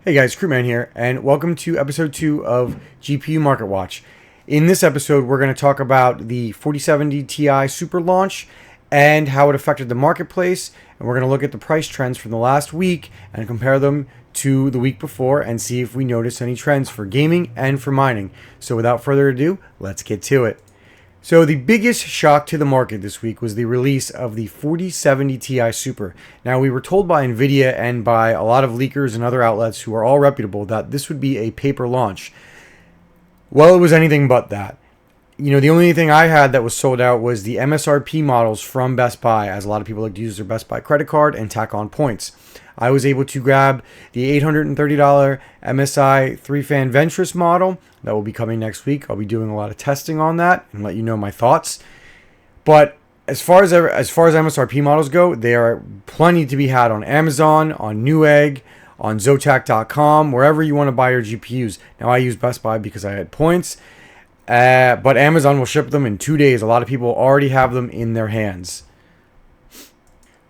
Hey guys, Crewman here, and welcome to episode 2 of GPU Market Watch. In this episode, we're going to talk about the 4070 Ti Super launch and how it affected the marketplace, and we're going to look at the price trends from the last week and compare them to the week before and see if we notice any trends for gaming and for mining. So without further ado, let's get to it. So the biggest shock to the market this week was the release of the 4070 Ti Super. Now, we were told by Nvidia and by a lot of leakers and other outlets who are all reputable that this would be a paper launch. Well, it was anything but that. The only thing I had that was sold out was the MSRP models from Best Buy, as a lot of people like to use their Best Buy credit card and tack on points. I was able to grab the $830 MSI 3-fan Ventress model. That will be coming next week. I'll be doing a lot of testing on that and let you know my thoughts. But as far as MSRP models go, there are plenty to be had on Amazon, on Newegg, on Zotac.com, wherever you want to buy your GPUs. Now, I use Best Buy because I had points, but Amazon will ship them in 2 days. A lot of people already have them in their hands.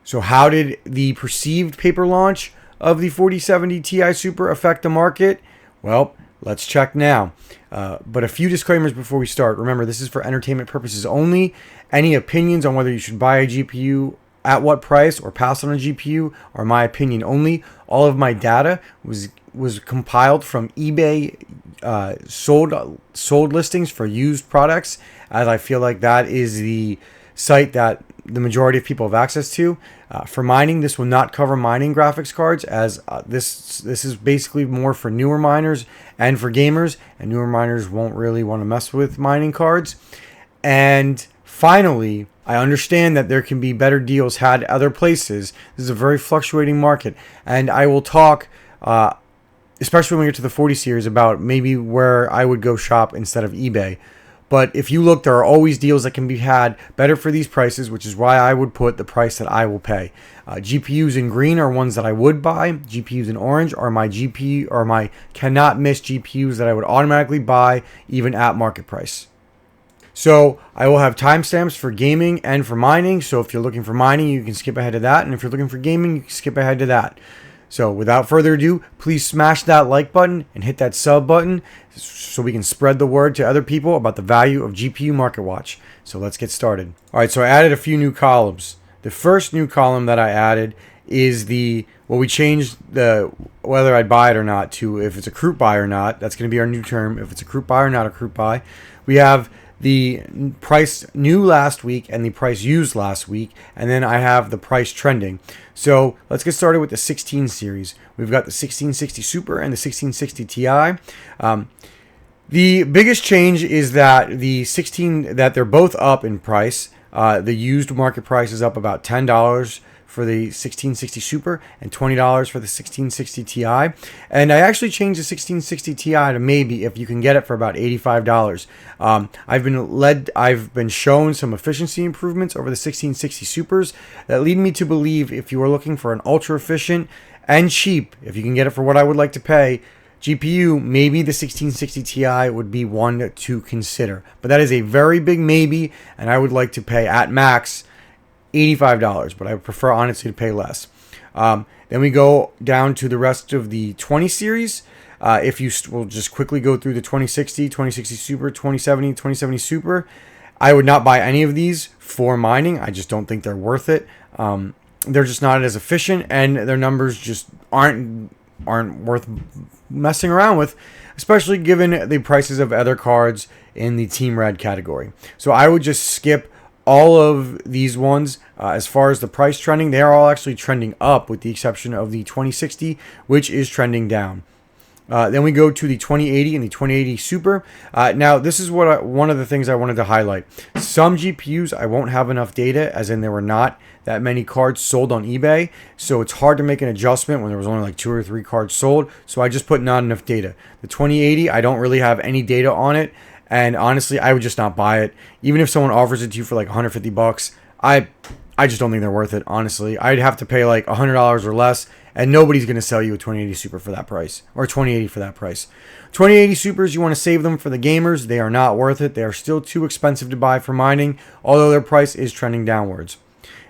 So how did the perceived paper launch of the 4070 Ti Super affect the market? Well, let's check now. But a few disclaimers before we start. Remember, this is for entertainment purposes only. Any opinions on whether you should buy a GPU at what price or pass on a GPU are my opinion only. All of my data was compiled from eBay sold listings for used products, as I feel like that is the site that the majority of people have access to. For mining, this will not cover mining graphics cards, as this is basically more for newer miners and for gamers, and newer miners won't really want to mess with mining cards. And finally, I understand that there can be better deals had other places. This is a very fluctuating market, and I will talk, especially when we get to the 40 series, about maybe where I would go shop instead of eBay. But if you look, there are always deals that can be had better for these prices, which is why I would put the price that I will pay. GPUs in green are ones that I would buy. GPUs in orange are my cannot miss GPUs that I would automatically buy even at market price. So I will have timestamps for gaming and for mining. So if you're looking for mining, you can skip ahead to that. And if you're looking for gaming, you can skip ahead to that. So without further ado, please smash that like button and hit that sub button so we can spread the word to other people about the value of GPU Market Watch. So let's get started. All right, so I added a few new columns. The first new column that I added is we changed the whether I'd buy it or not to if it's a croup buy or not. That's going to be our new term, if it's a croup buy or not a croup buy. We have the price new last week and the price used last week, and then I have the price trending. So let's get started with the 16 series. We've got the 1660 Super and the 1660 Ti. The biggest change is that that they're both up in price. The used market price is up about $10 for the 1660 Super and $20 for the 1660 Ti. And I actually changed the 1660 Ti to maybe if you can get it for about $85. I've been shown some efficiency improvements over the 1660 Supers that lead me to believe if you are looking for an ultra efficient and cheap, if you can get it for what I would like to pay, GPU, maybe the 1660 Ti would be one to consider. But that is a very big maybe, and I would like to pay at max $85, but I would prefer honestly to pay less. Then we go down to the rest of the 20 series. If you will just quickly go through the 2060, 2060 Super, 2070, 2070 Super, I would not buy any of these for mining. I just don't think they're worth it. They're just not as efficient, and their numbers just aren't worth messing around with, especially given the prices of other cards in the Team Red category. So I would just skip all of these ones. As far as the price trending, they are all actually trending up with the exception of the 2060, which is trending down. Then we go to the 2080 and the 2080 Super. Now, this is one of the things I wanted to highlight. Some GPUs, I won't have enough data, as in there were not that many cards sold on eBay, so it's hard to make an adjustment when there was only like 2 or 3 cards sold, so I just put not enough data. The 2080, I don't really have any data on it, and honestly, I would just not buy it. Even if someone offers it to you for like $150, I just don't think they're worth it, honestly. I'd have to pay like $100 or less, and nobody's going to sell you a 2080 Super for that price, or 2080 for that price. 2080 Supers, you want to save them for the gamers. They are not worth it. They are still too expensive to buy for mining, although their price is trending downwards.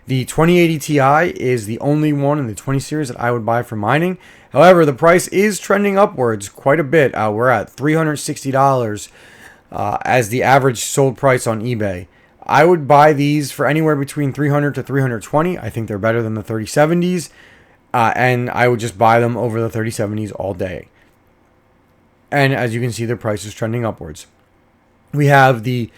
The 2080 Ti is the only one in the 20 series that I would buy for mining. However, the price is trending upwards quite a bit. We're at $360 as the average sold price on eBay. I would buy these for anywhere between 300 to 320. I think they're better than the 3070s, and I would just buy them over the 3070s all day. And as you can see, the price is trending upwards. We have the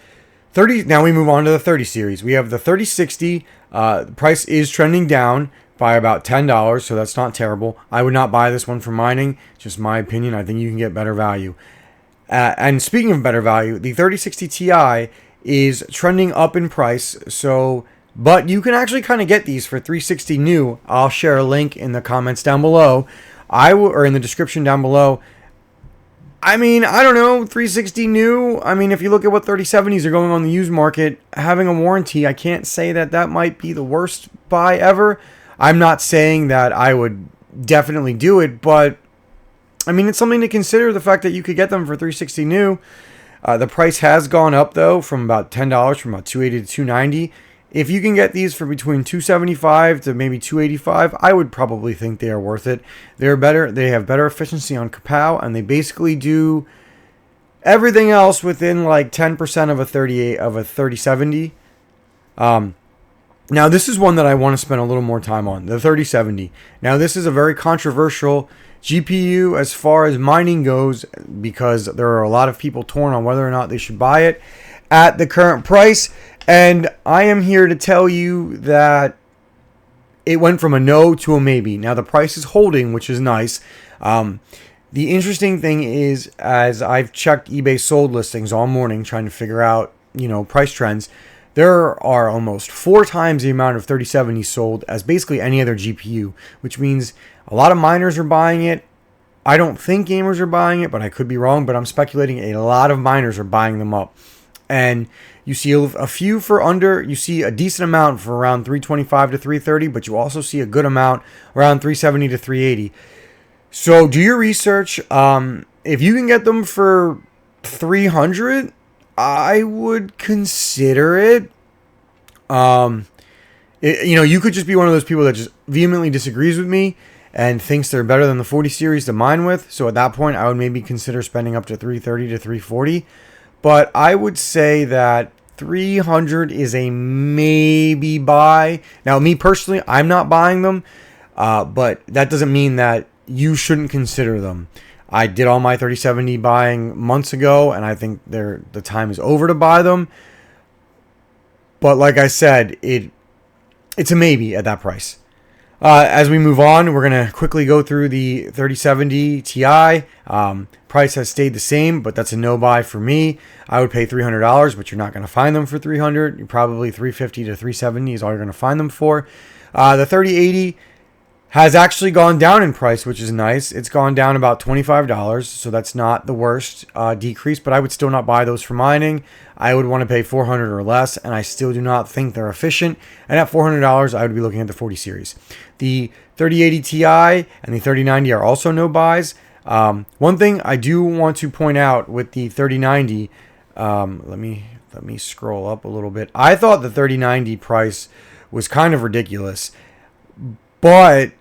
30. Now we move on to the 30 series. We have the 3060. The price is trending down by about $10, so that's not terrible. I would not buy this one for mining. Just my opinion. I think you can get better value. And speaking of better value, the 3060 Ti is trending up in price. But you can actually kind of get these for $360 new. I'll share a link in the comments down below. Or in the description down below. I mean, I don't know, $360 new. I mean, if you look at what 3070s are going on the used market, having a warranty, I can't say that might be the worst buy ever. I'm not saying that I would definitely do it, but I mean, it's something to consider, the fact that you could get them for $360 new. The price has gone up though, from about $10, from about $280 to $290. If you can get these for between $275 to maybe $285, I would probably think they are worth it. They're better. They have better efficiency on kapow, and they basically do everything else within like 10% of a 3070. Now this is one that I want to spend a little more time on, the 3070. Now this is a very controversial GPU as far as mining goes, because there are a lot of people torn on whether or not they should buy it at the current price. And I am here to tell you that it went from a no to a maybe. Now the price is holding, which is nice. The interesting thing is, as I've checked eBay sold listings all morning trying to figure out, price trends, there are almost 4 times the amount of 3070 sold as basically any other GPU, which means a lot of miners are buying it. I don't think gamers are buying it, but I could be wrong, but I'm speculating a lot of miners are buying them up. And you see a few for under, you see a decent amount for around 325 to 330, but you also see a good amount around 370 to 380. So do your research. If you can get them for 300, I would consider it. You could just be one of those people that just vehemently disagrees with me and thinks they're better than the 40 series to mine with. So at that point, I would maybe consider spending up to 330 to 340. But I would say that 300 is a maybe buy. Now, me personally, I'm not buying them, but that doesn't mean that you shouldn't consider them. I did all my 3070 buying months ago, and I think the time is over to buy them. But like I said, it's a maybe at that price. As we move on, we're going to quickly go through the 3070 Ti. Price has stayed the same, but that's a no buy for me. I would pay $300, but you're not going to find them for $300. You're probably $350 to $370 is all you're going to find them for. The 3080 has actually gone down in price, which is nice. It's gone down about $25, so that's not the worst decrease, but I would still not buy those for mining. I would want to pay $400 or less, and I still do not think they're efficient. And at $400, I would be looking at the 40 series. The 3080 Ti and the 3090 are also no buys. One thing I do want to point out with the 3090, let me scroll up a little bit. I thought the 3090 price was kind of ridiculous, but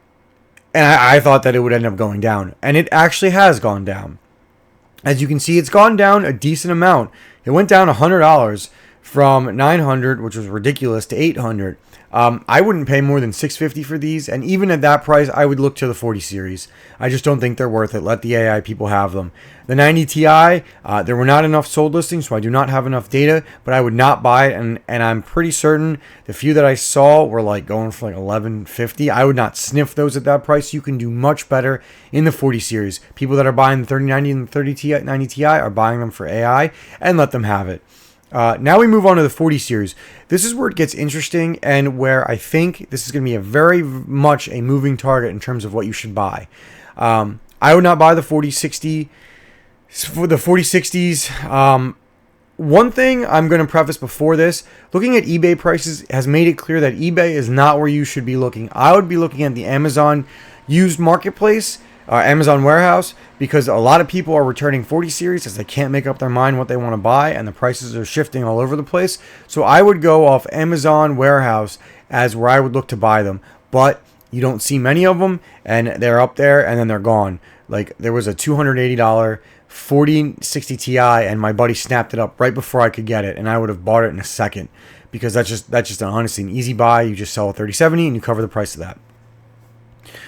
I thought that it would end up going down, and it actually has gone down. As you can see, it's gone down a decent amount. It went down $100 from $900, which was ridiculous, to $800. I wouldn't pay more than $650 for these, and even at that price, I would look to the 40 series. I just don't think they're worth it. Let the AI people have them. The 90 Ti, there were not enough sold listings, so I do not have enough data, but I would not buy it, and I'm pretty certain the few that I saw were like going for like $1150. I would not sniff those at that price. You can do much better in the 40 series. People that are buying the 3090 and the 3090 Ti are buying them for AI, and let them have it. Now we move on to the 40 series. This is where it gets interesting, and where I think this is going to be a very much a moving target in terms of what you should buy. I would not buy the 4060 for the 4060s. One thing I'm going to preface before this, looking at eBay prices has made it clear that eBay is not where you should be looking. I would be looking at the Amazon used marketplace, Amazon warehouse, because a lot of people are returning 40 series as they can't make up their mind what they want to buy, and the prices are shifting all over the place. So I would go off Amazon warehouse as where I would look to buy them. But You don't see many of them, and they're up there, and then they're gone. Like, there was a $280 4060 Ti, and my buddy snapped it up right before I could get it, and I would have bought it in a second, because that's just honestly an easy buy. You just sell a 3070 and you cover the price of that.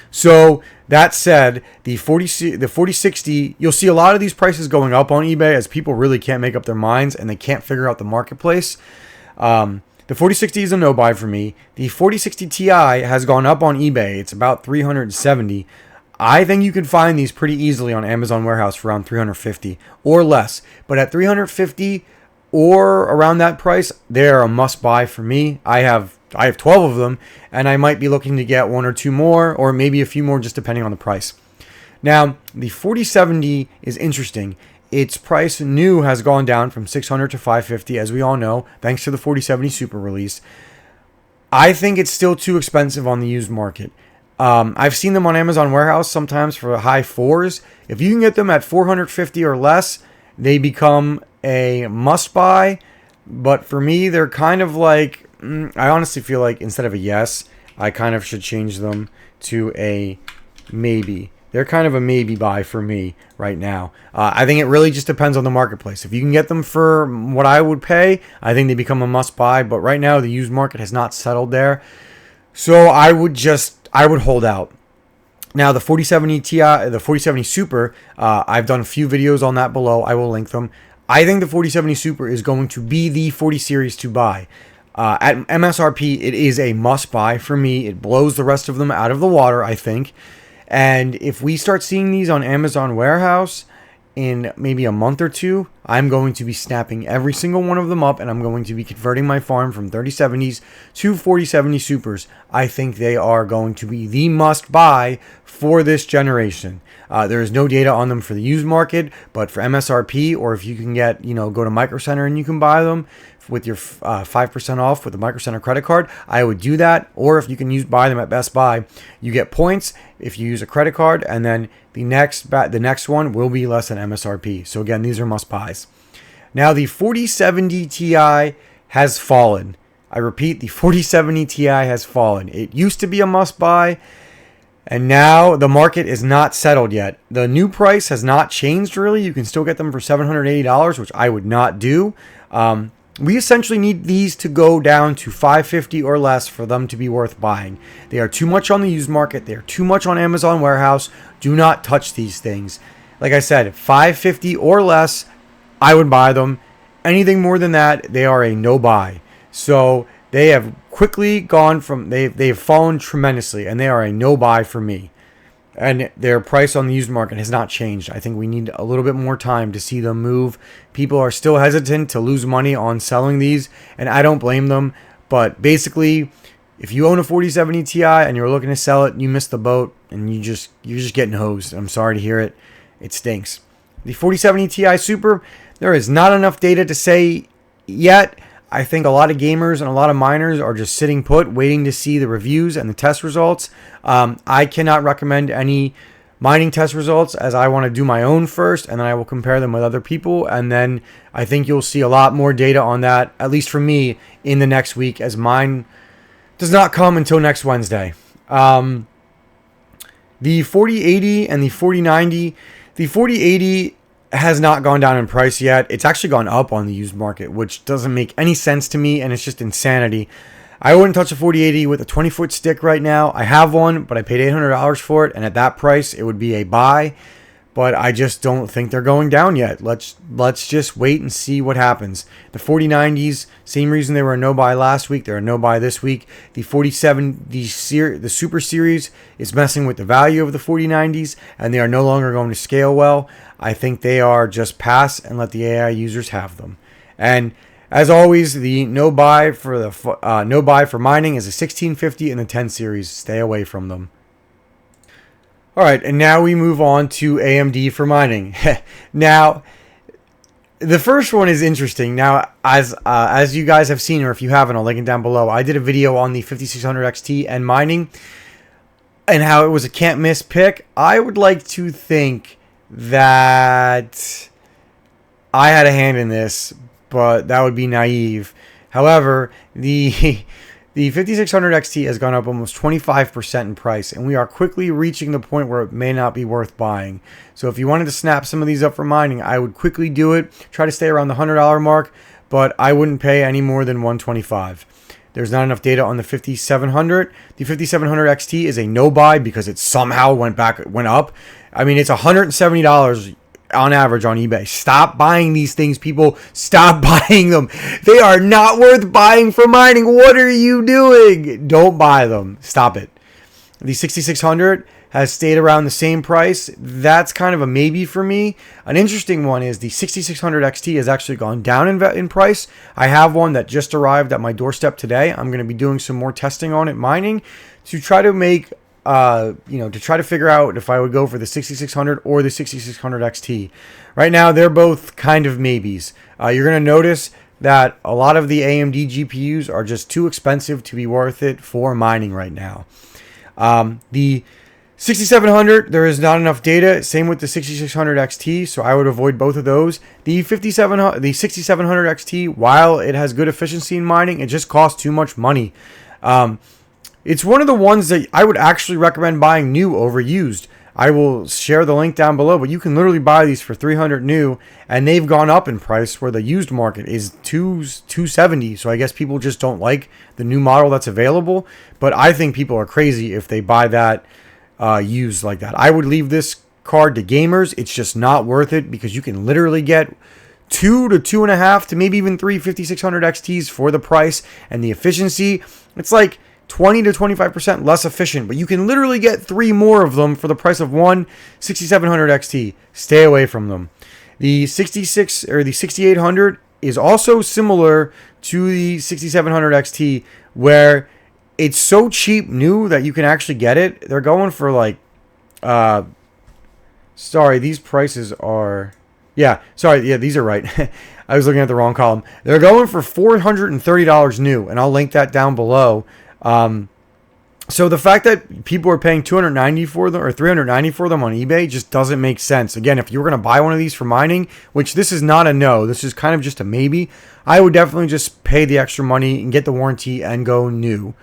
So that said, the 4060, you'll see a lot of these prices going up on eBay as people really can't make up their minds and they can't figure out the marketplace. The 4060 is a no buy for me. The 4060 Ti has gone up on eBay. It's about $370. I think you can find these pretty easily on Amazon Warehouse for around $350 or less. But at $350 or around that price, they're a must buy for me. I have 12 of them, and I might be looking to get one or two more, or maybe a few more, just depending on the price. Now, the 4070 is interesting. Its price new has gone down from $600 to $550, as we all know, thanks to the 4070 Super release. I think it's still too expensive on the used market. I've seen them on Amazon Warehouse sometimes for high fours. If you can get them at $450 or less, they become a must buy. But for me, they're kind of like, I honestly feel like instead of a yes, I kind of should change them to a maybe. They're kind of a maybe buy for me right now. I think it really just depends on the marketplace. If you can get them for what I would pay, I think they become a must buy. But right now, the used market has not settled there. So I would hold out. Now, the 4070 Ti, the 4070 Super, I've done a few videos on that below. I will link them. I think the 4070 Super is going to be the 40 series to buy. At MSRP, it is a must buy for me. It blows the rest of them out of the water, I think. And if we start seeing these on Amazon Warehouse in maybe a month or two, I'm going to be snapping every single one of them up, and I'm going to be converting my farm from 3070s to 4070 Supers. I think they are going to be the must buy for this generation. There is no data on them for the used market, but for MSRP, or if you can get, go to Micro Center and you can buy them with your 5% off with the Micro Center credit card, I would do that. Or if you can buy them at Best Buy, you get points if you use a credit card, and then the next one will be less than MSRP. So again, these are must buys. Now the 4070 Ti has fallen. I repeat, the 4070 Ti has fallen. It used to be a must buy, and now the market is not settled yet. The new price has not changed really. You can still get them for $780, which I would not do. We essentially need these to go down to $550 or less for them to be worth buying. They are too much on the used market. They are too much on Amazon Warehouse. Do not touch these things. Like I said, $550 or less, I would buy them. Anything more than that, they are a no buy. So they have quickly gone from, they've fallen tremendously, and they are a no buy for me. And their price on the used market has not changed. I think we need a little bit more time to see them move. People are still hesitant to lose money on selling these, and I don't blame them. But basically, if you own a 4070 Ti and you're looking to sell it, you missed the boat, and you're just getting hosed. I'm sorry to hear it. It stinks. The 4070 Ti Super, there is not enough data to say yet. I think a lot of gamers and a lot of miners are just sitting put, waiting to see the reviews and the test results. I cannot recommend any mining test results, as I want to do my own first, and then I will compare them with other people. And then I think you'll see a lot more data on that, at least for me, in the next week, as mine does not come until next Wednesday. The 4080 and the 4090, the 4080 has not gone down in price yet. It's actually gone up on the used market, which doesn't make any sense to me, and it's just insanity. I wouldn't touch a 4080 with a 20-foot stick right now. I have one, but I paid $800 for it, and at that price, it would be a buy. But I just don't think they're going down yet. Let's just wait and see what happens. The 4090s, same reason they were a no buy last week, they're a no buy this week. The 4070, the Super Series is messing with the value of the 4090s, and they are no longer going to scale well. I think they are just pass and let the AI users have them. And as always, the no buy for mining is a 1650 and the 10 series. Stay away from them. All right, and now we move on to AMD for mining. Now, the first one is interesting. Now, as you guys have seen, or if you haven't, I'll link it down below. I did a video on the 5600 XT and mining, and how it was a can't miss pick. I would like to think that I had a hand in this, but that would be naive. However, the The 5600 XT has gone up almost 25% in price, and we are quickly reaching the point where it may not be worth buying. So if you wanted to snap some of these up for mining, I would quickly do it. Try to stay around the $100 mark, but I wouldn't pay any more than $125. There's not enough data on the 5700. The 5700 XT is a no buy because it somehow went up. I mean, it's $170 on average on eBay. Stop buying these things, people. Stop buying them. They are not worth buying for mining. What are you doing? Don't buy them. Stop it. The 6600 has stayed around the same price. That's kind of a maybe for me. An interesting one is the 6600 XT has actually gone down in price. I have one that just arrived at my doorstep today. I'm going to be doing some more testing on it, mining, to try to make to try to figure out if I would go for the 6600 or the 6600 XT. Right now, they're both kind of maybes. You're going to notice that a lot of the AMD GPUs are just too expensive to be worth it for mining right now. The 6700, there is not enough data. Same with the 6600 XT, so I would avoid both of those. The 6700 XT, while it has good efficiency in mining, it just costs too much money. It's one of the ones that I would actually recommend buying new over used. I will share the link down below, but you can literally buy these for $300 new, and they've gone up in price where the used market is $270. So I guess people just don't like the new model that's available. But I think people are crazy if they buy that used like that. I would leave this card to gamers. It's just not worth it because you can literally get 2 to 2.5 to maybe even 3 5600 XTs for the price, and the efficiency, it's like 20 to 25% less efficient, but you can literally get 3 more of them for the price of one 6700 XT. Stay away from them. The 6800 is also similar to the 6700 XT, where it's so cheap new that you can actually get it. They're going for like these prices are these are right. I was looking at the wrong column. They're going for $430 new, and I'll link that down below. So the fact that people are paying $290 for them or $390 for them on eBay just doesn't make sense. Again, if you were going to buy one of these for mining, which this is not a no, this is kind of just a maybe, I would definitely just pay the extra money and get the warranty and go new.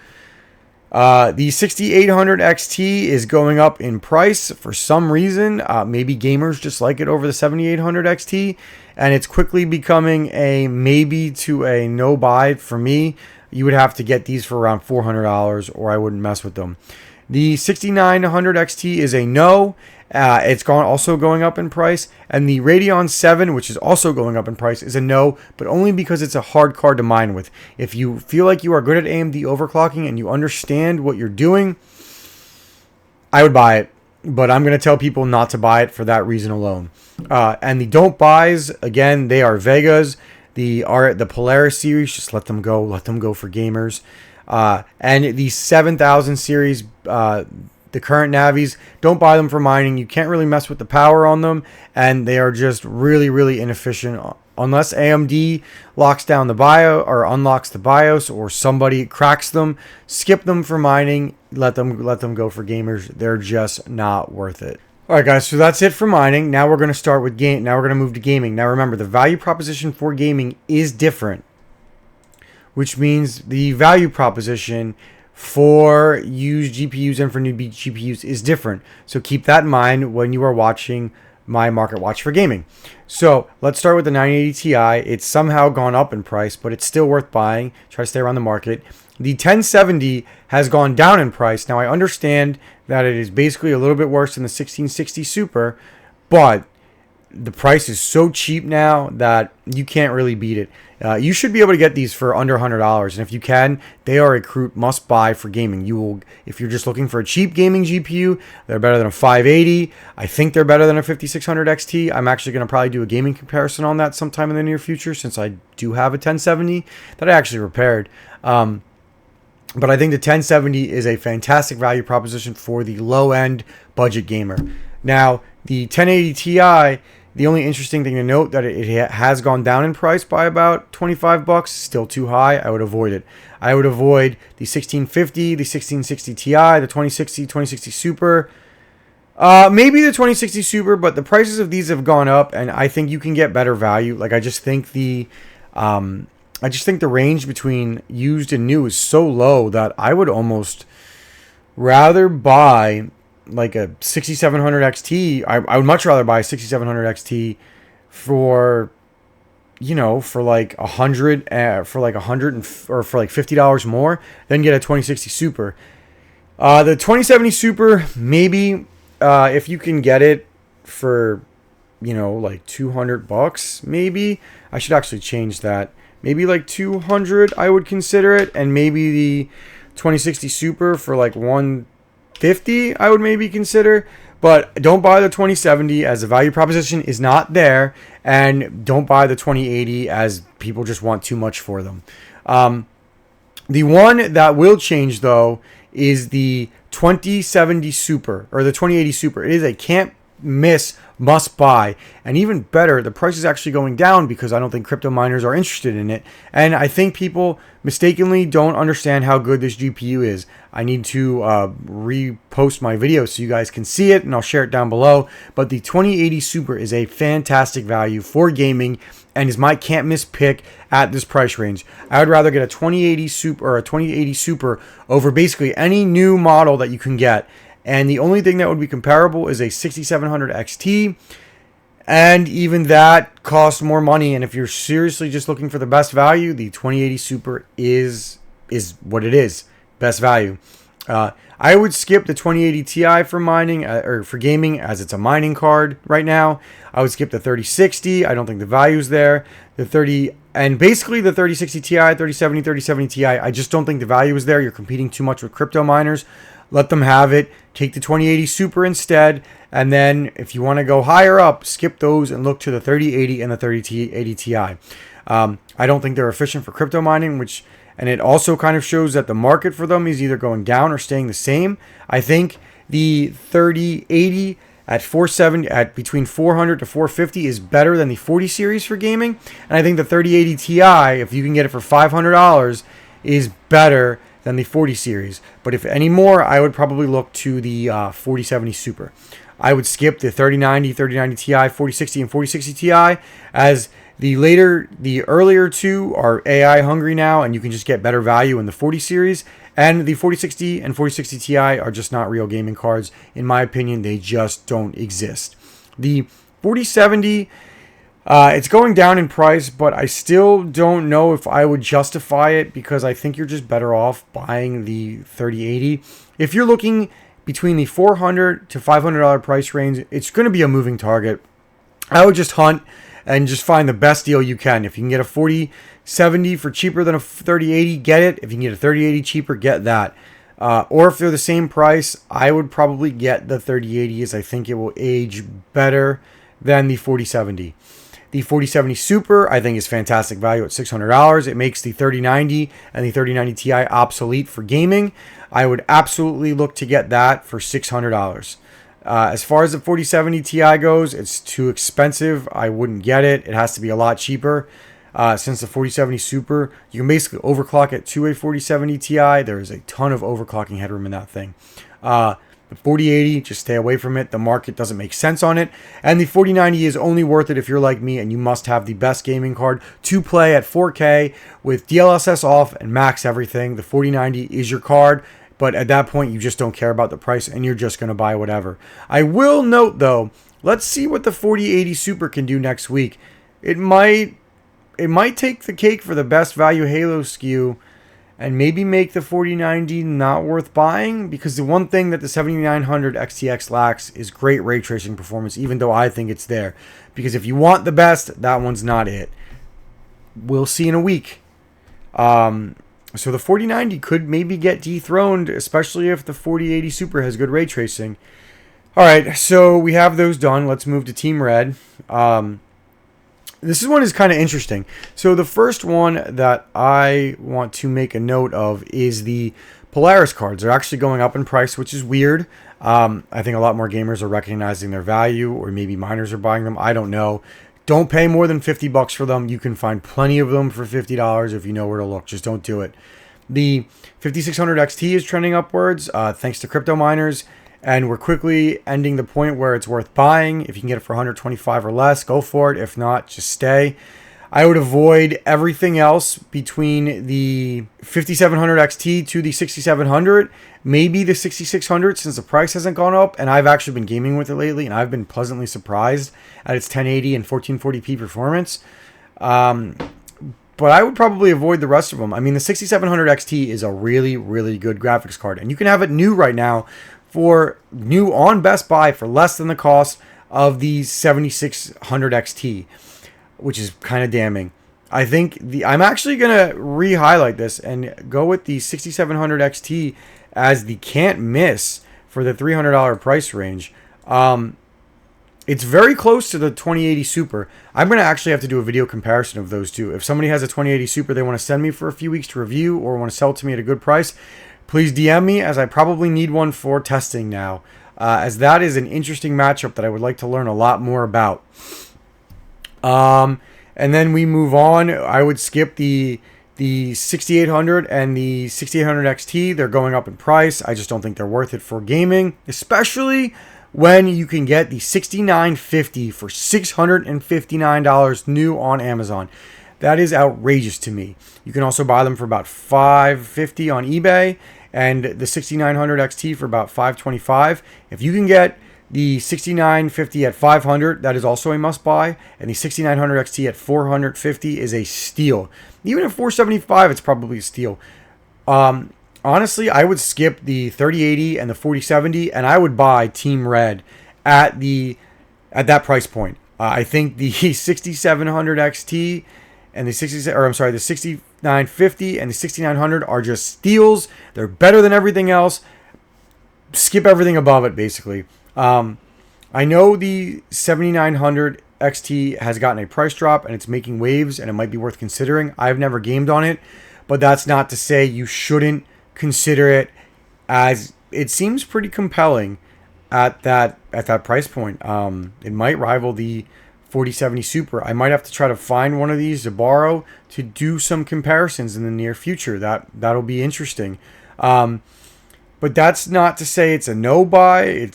The 6800 XT is going up in price for some reason. Maybe gamers just like it over the 7800 XT, and it's quickly becoming a maybe to a no buy for me. You would have to get these for around $400 or I wouldn't mess with them. The 6900 XT is a no. It's also going up in price. And the Radeon 7, which is also going up in price, is a no, but only because it's a hard card to mine with. If you feel like you are good at AMD overclocking and you understand what you're doing, I would buy it. But I'm going to tell people not to buy it for that reason alone. And the don't buys, again, they are Vegas. The Polaris series, just let them go. Let them go for gamers. And the 7000 series, the current Navis, don't buy them for mining. You can't really mess with the power on them, and they are just really, really inefficient. Unless AMD locks down the BIOS or unlocks the BIOS, or somebody cracks them, skip them for mining. Let them go for gamers. They're just not worth it. All right, guys, so that's it for mining. Now we're going to start with game. Now we're going to move to gaming. Now remember, the value proposition for gaming is different, which means the value proposition for used GPUs and for new GPUs is different. So keep that in mind when you are watching my market watch for gaming. So let's start with the 980 Ti. It's somehow gone up in price, but it's still worth buying. Try to stay around the market. The 1070 has gone down in price. Now I understand that it is basically a little bit worse than the 1660 Super, but the price is so cheap now that you can't really beat it. You should be able to get these for under $100, and if you can, they are a must buy for gaming. You will, if you're just looking for a cheap gaming GPU, they're better than a 580. I think they're better than a 5600 XT. I'm actually going to probably do a gaming comparison on that sometime in the near future, since I do have a 1070 that I actually repaired. But I think the 1070 is a fantastic value proposition for the low-end budget gamer. Now, the 1080 Ti, the only interesting thing to note that it has gone down in price by about $25. Still too high. I would avoid it. I would avoid the 1650, the 1660 Ti, the 2060 Super. Maybe the 2060 Super, but the prices of these have gone up, and I think you can get better value. Like, I just think the I just think the range between used and new is so low that I would almost rather buy like a 6700 XT. I would much rather buy a 6700 XT for, for like or for like $50 more than get a 2060 Super. The 2070 Super, maybe, if you can get it for, like $200, maybe. I should actually change that. Maybe like 200, I would consider it, and maybe the 2060 Super for like 150, I would maybe consider. But don't buy the 2070 as the value proposition is not there, and don't buy the 2080 as people just want too much for them. The one that will change though is the 2070 Super or the 2080 Super. It is a can't miss, must buy, and even better, the price is actually going down because I don't think crypto miners are interested in it, and I think people mistakenly don't understand how good this GPU is. I need to repost my video so you guys can see it, and I'll share it down below. But the 2080 Super is a fantastic value for gaming and is my can't miss pick at this price range. I would rather get a 2080 Super or a 2080 Super over basically any new model that you can get. And the only thing that would be comparable is a 6700 XT. And even that costs more money. And if you're seriously just looking for the best value, the 2080 Super is what it is. Best value. I would skip the 2080 Ti for mining or for gaming, as it's a mining card right now. I would skip the 3060. I don't think the value's there. The 3060 Ti, 3070 Ti. I just don't think the value is there. You're competing too much with crypto miners. Let them have it. Take the 2080 Super instead. And then if you want to go higher up, skip those and look to the 3080 and the 3080 Ti. I don't think they're efficient for crypto mining, and it also kind of shows that the market for them is either going down or staying the same. I think the 3080 at 470 at between 400 to 450 is better than the 40 series for gaming. And I think the 3080 Ti, if you can get it for $500, is better than the 40 series. But if any more, I would probably look to the 4070 Super. I would skip the 3090, 3090 Ti, 4060, and 4060 Ti, as the earlier two are AI hungry now, and you can just get better value in the 40 series. And the 4060 and 4060 Ti are just not real gaming cards. In my opinion, they just don't exist. The 4070, it's going down in price, but I still don't know if I would justify it, because I think you're just better off buying the 3080. If you're looking between the $400 to $500 price range, it's going to be a moving target. I would just hunt and just find the best deal you can. If you can get a 4070 for cheaper than a 3080, get it. If you can get a 3080 cheaper, get that. Or if they're the same price, I would probably get the 3080, as I think it will age better than the 4070. The 4070 Super, I think, is fantastic value at $600. It makes the 3090 and the 3090 Ti obsolete for gaming. I would absolutely look to get that for $600. As far as the 4070 Ti goes, it's too expensive. I wouldn't get it. It has to be a lot cheaper. Since the 4070 Super, you can basically overclock it to a 4070 Ti. There is a ton of overclocking headroom in that thing. The 4080, just stay away from it. The market doesn't make sense on it. And the 4090 is only worth it if you're like me and you must have the best gaming card to play at 4K with DLSS off and max everything. The 4090 is your card. But at that point, you just don't care about the price and you're just going to buy whatever. I will note, though, let's see what the 4080 Super can do next week. It might take the cake for the best value Halo SKU and maybe make the 4090 not worth buying, because the one thing that the 7900 XTX lacks is great ray tracing performance, even though I think it's there. Because if you want the best, that one's not it. We'll see in a week. So the 4090 could maybe get dethroned, especially if the 4080 Super has good ray tracing. All right, so we have those done. Let's move to Team Red. This one is kind of interesting. So the first one that I want to make a note of is the Polaris cards. They're actually going up in price, which is weird. I think a lot more gamers are recognizing their value, or maybe miners are buying them. I don't know. Don't pay more than $50 for them. You can find plenty of them for $50 if you know where to look. Just don't do it. The 5600 XT is trending upwards thanks to crypto miners. And we're quickly ending the point where it's worth buying. If you can get it for $125 or less, go for it. If not, just stay. I would avoid everything else between the 5700 XT to the 6700, maybe the 6600 since the price hasn't gone up. And I've actually been gaming with it lately, and I've been pleasantly surprised at its 1080 and 1440p performance. But I would probably avoid the rest of them. I mean, the 6700 XT is a really, really good graphics card. And you can have it new right now for new on Best Buy for less than the cost of the 7600 XT, which is kind of damning. I think I'm actually going to re-highlight this and go with the 6700 XT as the can't miss for the $300 price range. It's very close to the 2080 Super. I'm going to actually have to do a video comparison of those two. If somebody has a 2080 Super they want to send me for a few weeks to review or want to sell it to me at a good price, please DM me, as I probably need one for testing now, as that is an interesting matchup that I would like to learn a lot more about. And then we move on. I would skip the 6800 and the 6800 XT. They're going up in price. I just don't think they're worth it for gaming, especially when you can get the 6950 for $659 new on Amazon. That is outrageous to me. You can also buy them for about $550 on eBay, and the 6900 XT for about $525. If you can get the 6950 at $500, that is also a must buy, and the 6900 XT at $450 is a steal. Even at $475, it's probably a steal. Honestly, I would skip the 3080 and the 4070, and I would buy Team Red at that price point. I think the 6700 XT and the 6950 and the 6900 are just steals. They're better than everything else. Skip everything above it, basically. I know the 7900 XT has gotten a price drop and it's making waves, and it might be worth considering. I've never gamed on it, but that's not to say you shouldn't consider it, as it seems pretty compelling at that price point. It might rival the 4070 Super. I might have to try to find one of these to borrow to do some comparisons in the near future. That'll be interesting. But that's not to say it's a no buy.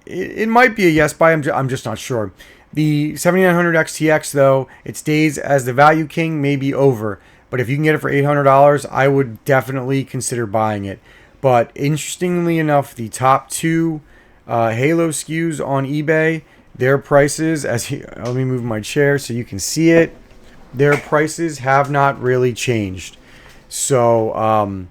It might be a yes buy. I'm just not sure. The 7900 XTX though, it stays as the value king, maybe over. But if you can get it for $800, I would definitely consider buying it. But interestingly enough, the top two Halo SKUs on eBay, their prices, let me move my chair so you can see it, their prices have not really changed. So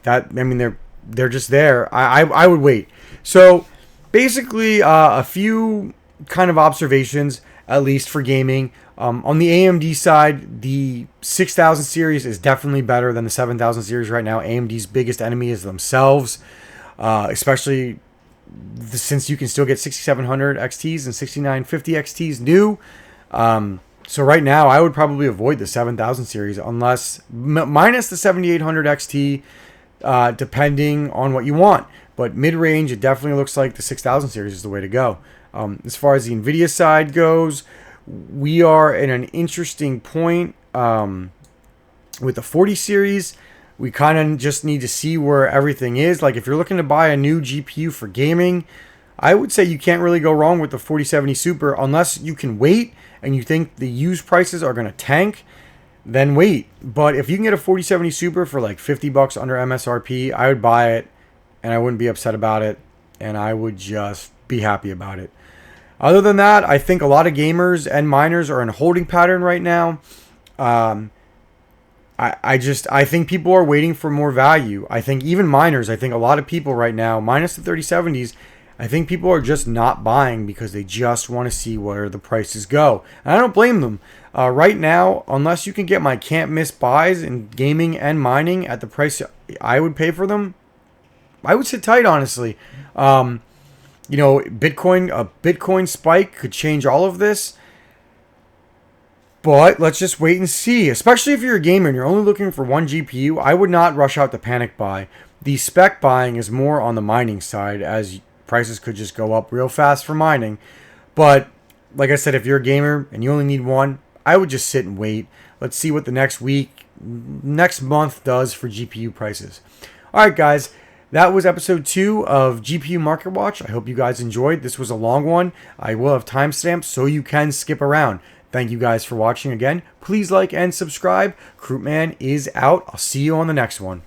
they're just there. I would wait. So basically, a few kind of observations, at least for gaming. On the AMD side, the 6000 series is definitely better than the 7000 series right now. AMD's biggest enemy is themselves, especially since you can still get 6700 XTs and 6950 XTs new. So right now, I would probably avoid the 7000 series unless minus the 7800 XT, depending on what you want. But mid-range, it definitely looks like the 6000 series is the way to go. As far as the Nvidia side goes, we are in an interesting point with the 40 series. We kind of just need to see where everything is. Like if you're looking to buy a new GPU for gaming, I would say you can't really go wrong with the 4070 Super unless you can wait and you think the used prices are going to tank, then wait. But if you can get a 4070 Super for like $50 under MSRP, I would buy it and I wouldn't be upset about it, and I would just be happy about it. Other than that, I think a lot of gamers and miners are in a holding pattern right now. I think people are waiting for more value. I think even miners, I think a lot of people right now, minus the 3070s, I think people are just not buying because they just want to see where the prices go. And I don't blame them. Right now, unless you can get my can't miss buys in gaming and mining at the price I would pay for them, I would sit tight, honestly. A Bitcoin spike could change all of this. But let's just wait and see. Especially if you're a gamer and you're only looking for one GPU, I would not rush out to panic buy. The spec buying is more on the mining side, as prices could just go up real fast for mining. But like I said, if you're a gamer and you only need one, I would just sit and wait. Let's see what the next month does for GPU prices. All right, guys. That was episode 2 of GPU Market Watch. I hope you guys enjoyed. This was a long one. I will have timestamps so you can skip around. Thank you guys for watching again. Please like and subscribe. Croup Man is out. I'll see you on the next one.